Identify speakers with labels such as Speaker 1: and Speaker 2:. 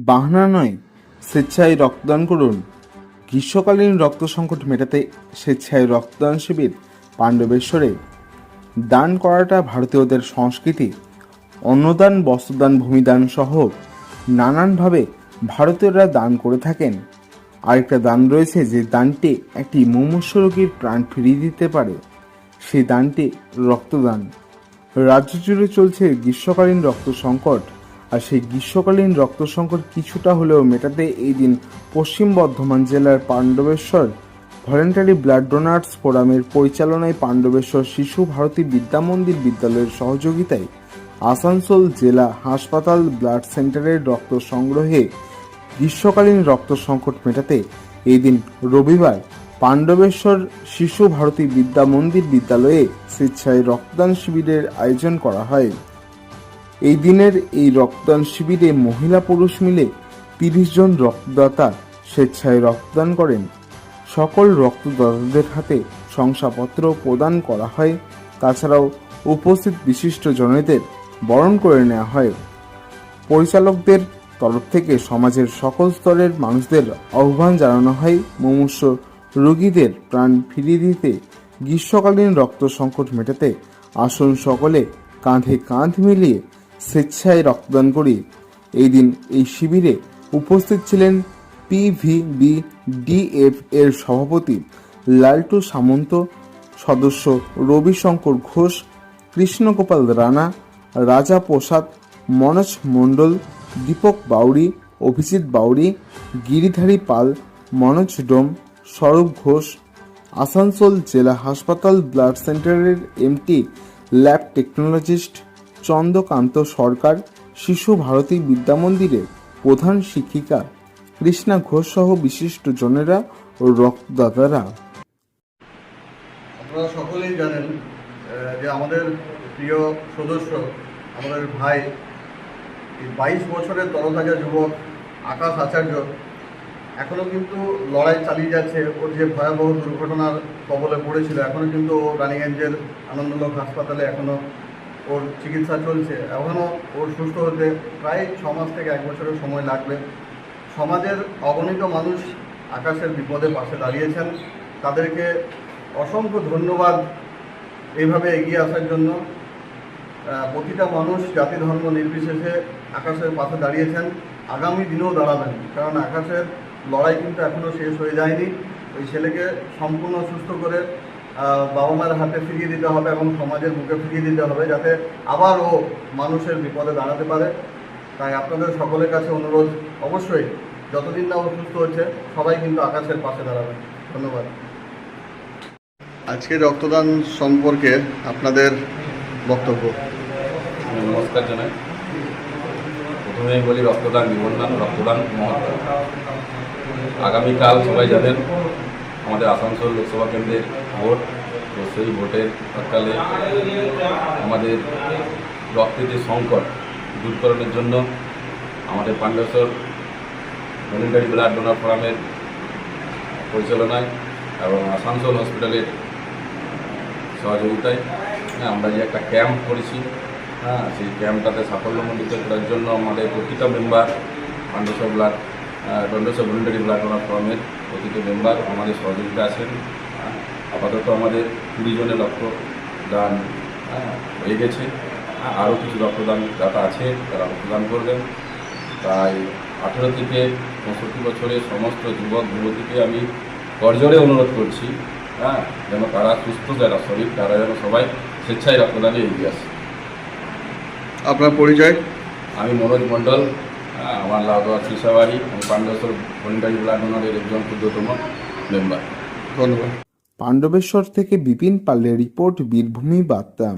Speaker 1: বাহানা নয়, স্বেচ্ছায় রক্তদান করুন। গ্রীষ্মকালীন রক্ত সংকট মেটাতে স্বেচ্ছায় রক্তদান শিবির পাণ্ডবেশ্বরে। দান করাটা ভারতীয়দের সংস্কৃতি। অন্নদান, বস্ত্রদান, ভূমিদান সহ নানানভাবে ভারতীয়রা দান করে থাকেন। আরেকটা দান রয়েছে যে দানটি একটি মুমূর্ষু রোগীর প্রাণ ফিরিয়ে দিতে পারে, সেই দানটি রক্তদান। রাজ্য জুড়ে চলছে গ্রীষ্মকালীন রক্ত সংকট, আর সেই গ্রীষ্মকালীন রক্ত সংকট কিছুটা হলেও মেটাতে এই দিন পশ্চিম বর্ধমান জেলার পাণ্ডবেশ্বর ভলেন্টারি ব্লাড ডোনার্স ফোরামের পরিচালনায় পাণ্ডবেশ্বর শিশু ভারতী বিদ্যা মন্দির বিদ্যালয়ের সহযোগিতায় আসানসোল জেলা হাসপাতাল ব্লাড সেন্টারের রক্ত সংগ্রহে গ্রীষ্মকালীন রক্ত সংকট মেটাতে এই দিন রবিবার পাণ্ডবেশ্বর শিশু ভারতী বিদ্যা মন্দির বিদ্যালয়ে স্বেচ্ছায় রক্তদান শিবিরের আয়োজন করা হয়। এই দিনের এই রক্তদান শিবিরে মহিলা পুরুষ মিলে 30 জন রক্তদাতা স্বেচ্ছায় রক্তদান করেন। সকল রক্তদাতাদের হাতে শংসাপত্র প্রদান করা হয়। তাছাড়াও উপস্থিত বিশিষ্ট জনেদের বরণ করে নেওয়া হয়। পরিচালকদের তরফ থেকে সমাজের সকল স্তরের মানুষদের আহ্বান জানানো হয় মুমূর্ষু রোগীদের প্রাণ ফিরিয়ে দিতে। গ্রীষ্মকালীন রক্ত সংকট মেটাতে আসুন সকলে কাঁধে কাঁধ মিলিয়ে স্বেচ্ছায় রক্তদান করি। এই দিন এই শিবিরে উপস্থিত ছিলেন PVBDF এর সভাপতি লালটু সামন্ত, সদস্য রবিশঙ্কর ঘোষ, কৃষ্ণগোপাল রানা, রাজা প্রসাদ, মনোজ মণ্ডল, দীপক বাউরি, অভিজিৎ বাউরি, গিরিধারী পাল, মনোজ ডোম, স্বরূপ ঘোষ। আসানসোল জেলা হাসপাতাল ব্লাড সেন্টারের MT ল্যাব টেকনোলজিস্ট চন্দ্রকান্ত সরকার, শিশু ভারতী বিদ্যা মন্দিরের প্রধান শিক্ষিকা কৃষ্ণা ঘোষ সহ বিশিষ্ট জনেরা ও রক্তদাতারা।
Speaker 2: আপনারা সকলেই জানেন যে আমাদের প্রিয় সদস্য, আমাদের ভাই, 22 বছরের তরতাজা যুবক আকাশ আচার্য এখনও কিন্তু লড়াই চালিয়ে যাচ্ছে। ওর যে ভয়াবহ দুর্ঘটনার কবলে পড়েছিল, এখনও কিন্তু ও রানিগঞ্জের আনন্দলোক হাসপাতালে এখনও ওর চিকিৎসা চলছে। এখনও ওর সুস্থ হতে প্রায় 6 মাস থেকে 1 বছরের সময় লাগবে। সমাজের অগণিত মানুষ আকাশের বিপদে পাশে দাঁড়িয়েছেন, তাদেরকে অসংখ্য ধন্যবাদ এইভাবে এগিয়ে আসার জন্য। প্রতিটা মানুষ জাতি ধর্ম নির্বিশেষে আকাশের পাশে দাঁড়িয়েছেন, আগামী দিনেও দাঁড়াবেন, কারণ আকাশের লড়াই কিন্তু এখনও শেষ হয়ে যায়নি। ওই ছেলেকে সম্পূর্ণ সুস্থ করে বাবা মায়ের হাতে ফিরিয়ে দিতে হবে এবং সমাজের বুকে ফিরিয়ে দিতে হবে, যাতে আবার ও মানুষের বিপদে দাঁড়াতে পারে। তাই আপনাদের সকলের কাছে অনুরোধ, অবশ্যই যতদিন না ও সুস্থ হচ্ছে সবাই কিন্তু আকাশের পাশে দাঁড়াবেন। ধন্যবাদ। আজকে রক্তদান সম্পর্কে আপনাদের বক্তব্য।
Speaker 3: নমস্কার জানাই। প্রথমেই বলি, রক্তদান জীবনদান, রক্তদান মহৎ। আগামীকাল সবাই জানেন আমাদের আসানসোল লোকসভা কেন্দ্রের ভোট, তো সেই ভোটের সকালে আমাদের রক্তের যে সংকট দূরকরণের জন্য আমাদের পাণ্ডবেশ্বর ভলেন্টারি ব্লাড ডোনার ফোরামের পরিচালনায় এবং আসানসোল হসপিটালের সহযোগিতায় আমরা যে একটা ক্যাম্প করেছি, সেই ক্যাম্পটাতে সাফল্যমণ্ডিত করার জন্য আমাদের প্রতিটা member Pandabeswar voluntary blood donor ফোরামের প্রতিটি মেম্বার আমাদের সহযোগিতা আছেন। আপাতত আমাদের 20 জনের রক্তদান হয়ে গেছে। আরও কিছু রক্তদান যারা আছে তারা রক্তদান করবেন। তাই 18 থেকে 65 বছরের সমস্ত যুবক যুবতীকে আমি করজোড়ে অনুরোধ করছি, যেন তারা সুস্থ, যারা শরীর, তারা যেন সবাই স্বেচ্ছায় রক্তদানে এগিয়ে আসে।
Speaker 2: আপনার পরিচয়?
Speaker 3: আমি মনোজ মণ্ডল, আমার লাউদোয়া শিশাবাড়ি, আমি পাণ্ডবেশ্বর ভলেন্টারি ব্লাড ডোনারের একজন ক্ষুদ্রতম মেম্বার।
Speaker 2: ধন্যবাদ।
Speaker 1: পাণ্ডবেশ্বর থেকে বিপিন পালের রিপোর্ট, বীরভূমি বার্তা।